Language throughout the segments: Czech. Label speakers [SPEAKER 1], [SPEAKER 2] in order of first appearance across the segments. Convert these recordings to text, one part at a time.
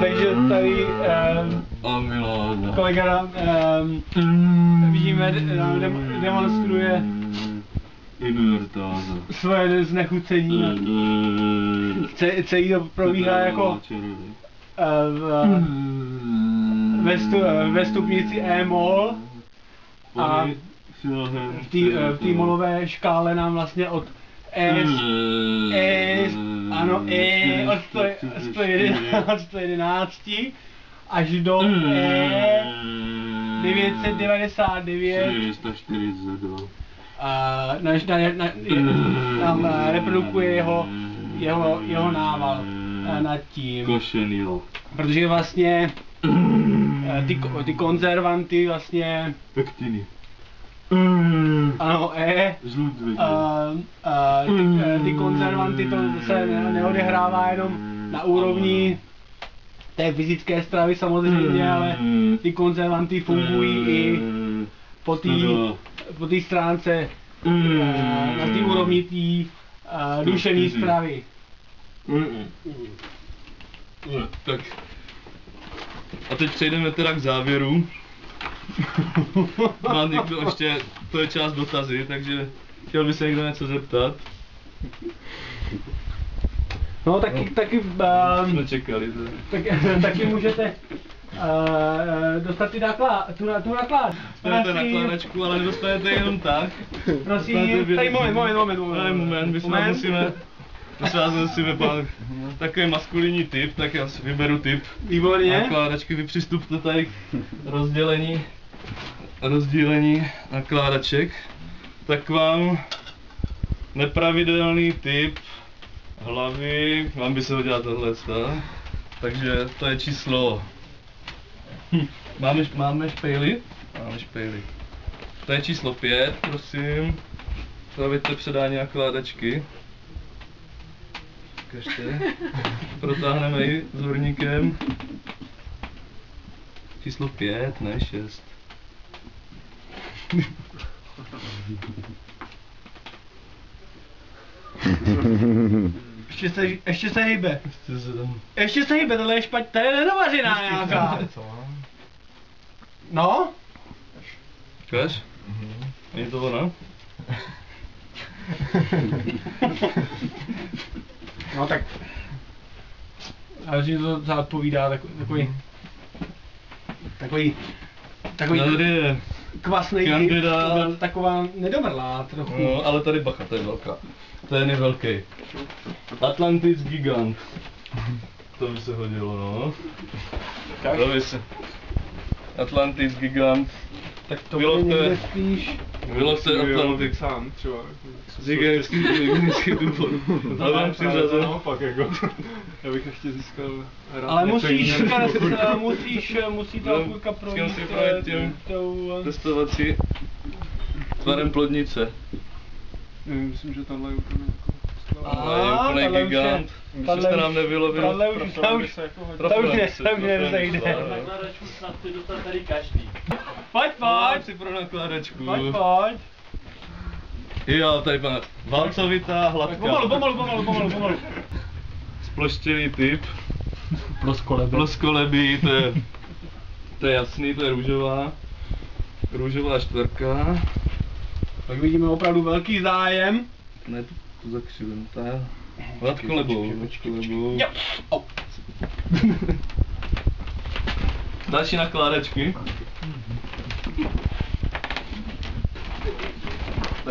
[SPEAKER 1] Takže tady kolega nám vidíme, demonstruje svoje znechucení. Celý to probíhá jako ve stupnici E-moll a v té molové škále nám vlastně od od 111 až do 999 nám reprodukuje jeho nával nad tím. Protože vlastně ty konzervanty vlastně
[SPEAKER 2] pektiny.
[SPEAKER 1] Ano, ty konzervanty to se neodehrává jenom na úrovni té fyzické stravy samozřejmě, ale ty konzervanty fungují i po té stránce na té úrovni té duševní stravy.
[SPEAKER 2] Tak a teď přejdeme teda k závěru. Mám někdo ještě, to je část dotazy, takže chtěl by se někdo něco zeptat.
[SPEAKER 1] No taky
[SPEAKER 2] jsme čekali.
[SPEAKER 1] Taky můžete dostat tu naklad.
[SPEAKER 2] Dostanete nakládačku, ale nedostanete jenom tak.
[SPEAKER 1] Prosím, tady moment.
[SPEAKER 2] My se vás musíme pán takový maskulinní typ, tak já si vyberu typ.
[SPEAKER 1] Výborně.
[SPEAKER 2] Nakládačky, vy přistupte tady k rozdělení nakládaček. Tak vám nepravidelný typ hlavy, vám by se hodila tohle, takže to je číslo. Máme špejly? Máme špejly. To je číslo 5, prosím. Proveďte předání nakládačky. Ukažte. Protáhneme ji s horníkem. Číslo 5, ne 6.
[SPEAKER 1] Ještě se hýbe. Ještě se hýbe, tohle je špatně, tady je nedovařená nějaká. No?
[SPEAKER 2] Ukáž? Není to ona?
[SPEAKER 1] No tak... Ale že to odpovídá takový
[SPEAKER 2] tady je
[SPEAKER 1] kvasnej
[SPEAKER 2] kandidát.
[SPEAKER 1] Taková nedomrlá trochu.
[SPEAKER 2] No, ale tady bacha, to je velká. Ten je velký. Atlantis gigant. To by se hodilo, no. To by se... Atlantis gigant.
[SPEAKER 1] Tak to bude někde spíš...
[SPEAKER 2] Vyložte Atlantis.
[SPEAKER 3] Sám třeba.
[SPEAKER 2] Z hygienických důvodů.
[SPEAKER 3] Ale mám přiřazen. Naopak jako. Já bych ještě získal rád.
[SPEAKER 1] Ale musí ta chůrka projít
[SPEAKER 2] tou... testovací tvarem plodnice.
[SPEAKER 3] Myslím, že tamhle je úplně jako...
[SPEAKER 2] Ale je úplnej gigant. Myslím, jste nám nevylovil.
[SPEAKER 1] To už nezejde.
[SPEAKER 4] Nakládačku snad ty dostat tady každý.
[SPEAKER 1] Pojď!
[SPEAKER 2] Si pro nakládačku.
[SPEAKER 1] Pojď!
[SPEAKER 2] Jo, tady pana valcovitá, hladká.
[SPEAKER 1] Pomalu.
[SPEAKER 2] Sploštěný typ.
[SPEAKER 1] Ploskolebý.
[SPEAKER 2] To je jasný, to je růžová čtvrka.
[SPEAKER 1] Tak vidíme opravdu velký zájem.
[SPEAKER 2] Ne, to zakřivím, to je hladkolebou. Další nakládačky.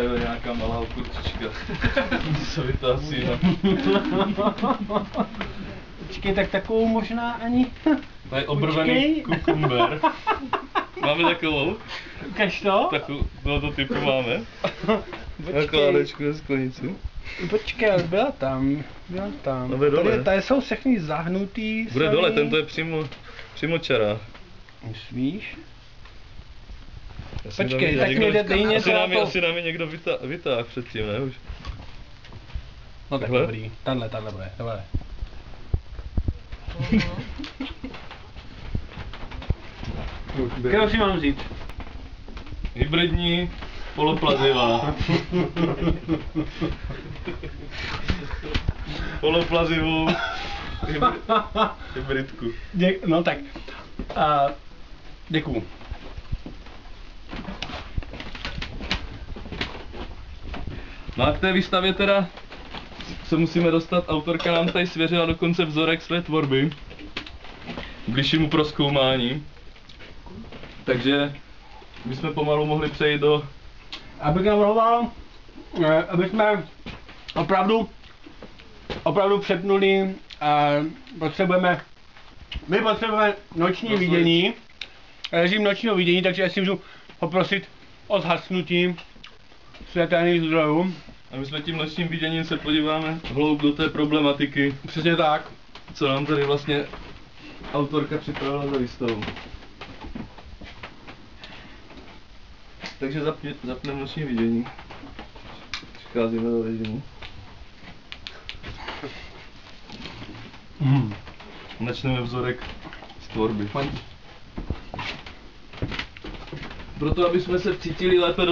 [SPEAKER 2] tady nějaká malá okurčička. Co vytácí, no.
[SPEAKER 1] Počkej, tak takovou možná ani...
[SPEAKER 2] Tady obrvený kukumber. Máme takovou?
[SPEAKER 1] Ukaž to?
[SPEAKER 2] Takovou, tohoto typu máme. Na kládečku ve sklenici.
[SPEAKER 1] Počkej, byla tam.
[SPEAKER 2] No, bude dole.
[SPEAKER 1] Tady jsou všechny zahnutý.
[SPEAKER 2] Bude dole, tento je přímo čará.
[SPEAKER 1] Myslíš? Počkej, tak mi jde něco na to.
[SPEAKER 2] Asi nám je někdo vytáhl předtím, ne už?
[SPEAKER 1] No tak dobrý, tenhle bude, dobré. Kterou si mám vzít?
[SPEAKER 2] Hybridní, poloplazivá. Poloplazivou hybridku.
[SPEAKER 1] No tak, děkuju.
[SPEAKER 2] No a k té výstavě teda se musíme dostat, autorka nám tady svěřila dokonce vzorek své tvorby k bližšímu prozkoumání. Takže bychom pomalu mohli přejít do...
[SPEAKER 1] Abych navrhoval, aby jsme opravdu přepnuli, my potřebujeme noční vidění, režim nočního vidění, takže jestli můžu poprosit o zhasnutí světelných zdrojů.
[SPEAKER 2] A my jsme tím nočním viděním se podíváme hloub do té problematiky.
[SPEAKER 1] Přesně tak.
[SPEAKER 2] Co nám tady vlastně autorka připravila za výstavu. Takže zapneme noční vidění. Přicházíme do režimu. Načneme vzorek z tvorby. Proto, aby jsme se cítili lépe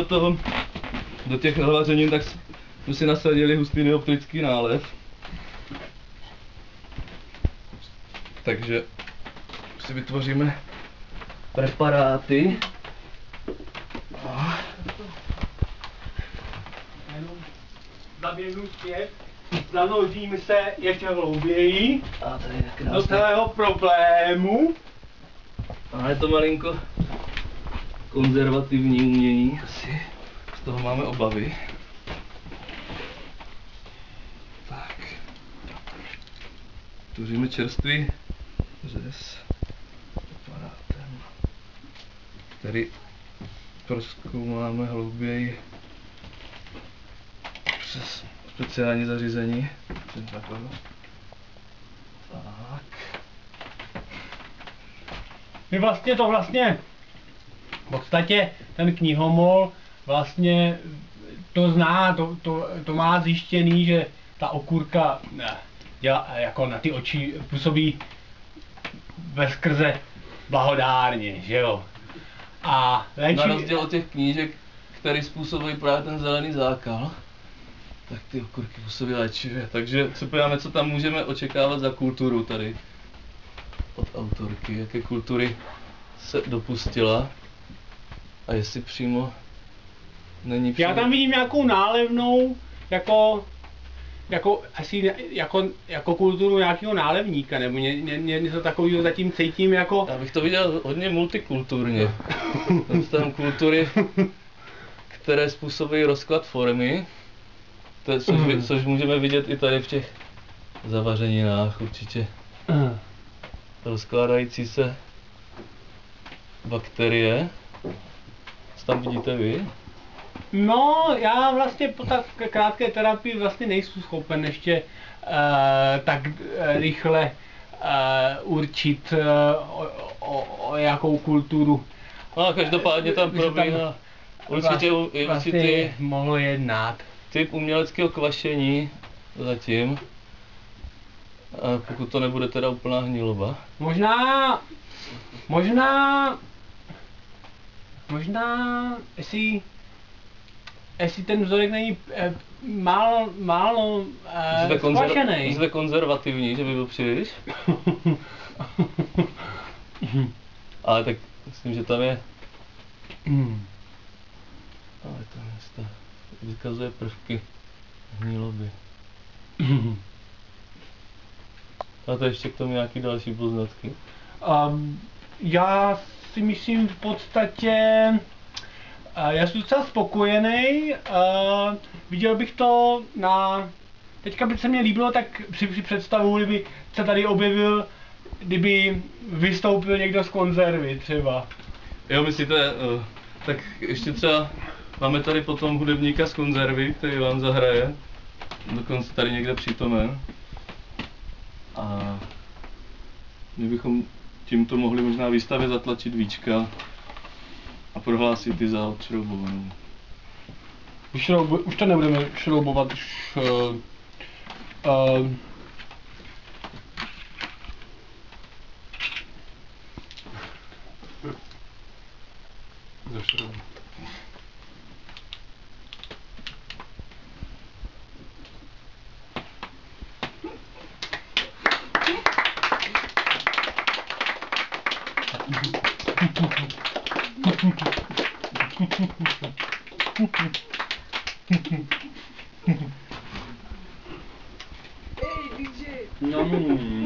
[SPEAKER 2] do těch hlařenin, tak jsme si nasadili hustý dioptrický nálev. Takže si vytvoříme preparáty.
[SPEAKER 1] Zaběhnu zpět, zanoříme se ještě hlouběji do celého problému.
[SPEAKER 2] A je to malinko konzervativní umění, asi z toho máme obavy. Tak. Tvoříme čerstvý řez aparátem, který prozkoumáme hlouběji přes speciální zařízení. Tak.
[SPEAKER 1] My vlastně v podstatě ten knihomol vlastně to zná, to má zjištěný, že ta okurka dělá, jako na ty oči působí veskrze blahodárně, že jo. A
[SPEAKER 2] na rozdíl od těch knížek, které způsobují právě ten zelený zákal, tak ty okurky působí léčivě. Takže se podíváme, co tam můžeme očekávat za kulturu tady od autorky, jaké kultury se dopustila a jestli přímo není přímo...
[SPEAKER 1] Já tam vidím nějakou nálevnou, jako kulturu nějakého nálevníka, nebo něco takového zatím cítím jako...
[SPEAKER 2] Já bych to viděl hodně multikulturně. Tam kultury, které způsobují rozklad formy, což můžeme vidět i tady v těch zavařeninách určitě. Rozkládající se bakterie. Co tam vidíte vy?
[SPEAKER 1] No, já vlastně po tak krátké terapii vlastně nejsem schopen ještě tak rychle určit o jakou kulturu.
[SPEAKER 2] No, každopádně tam probíhá určitě
[SPEAKER 1] vlastně mohlo jednat.
[SPEAKER 2] Typ uměleckého kvašení zatím. A pokud to nebude teda úplná hniloba. Možná,
[SPEAKER 1] jestli ten vzorek není málo zkvašený.
[SPEAKER 2] Jste konzervativní, že by byl příliš. Ale tak myslím, že tam je... Ale to vykazuje prvky hniloby. A to ještě k tomu nějaký další poznatky?
[SPEAKER 1] Já si myslím v podstatě, Já jsem docela spokojený, viděl bych to na... Teďka by se mně líbilo tak při představu, kdyby se tady objevil, kdyby vystoupil někdo z konzervy třeba.
[SPEAKER 2] Jo, myslíte, tak ještě třeba máme tady potom hudebníka z konzervy, který vám zahraje, dokonce tady někde přítomen. A my bychom tímto mohli možná výstavě zatlačit víčka a prohlásit ji za odšroubovanou.
[SPEAKER 1] Už to nebudeme šroubovat, už...
[SPEAKER 3] Zašroub.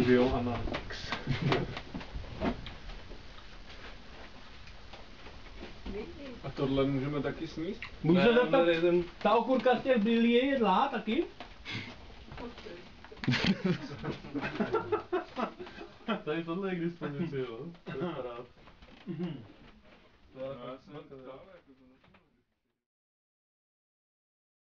[SPEAKER 3] Viol Analytics. A tohle můžeme taky sníst?
[SPEAKER 1] Můžu se
[SPEAKER 2] Ne,
[SPEAKER 1] zeptat,
[SPEAKER 2] jeden-
[SPEAKER 1] ta okurka z těch brýlí je jedlá taky?
[SPEAKER 2] Tady tohle je k dispozici, jo? To je parád.
[SPEAKER 3] No, já jsem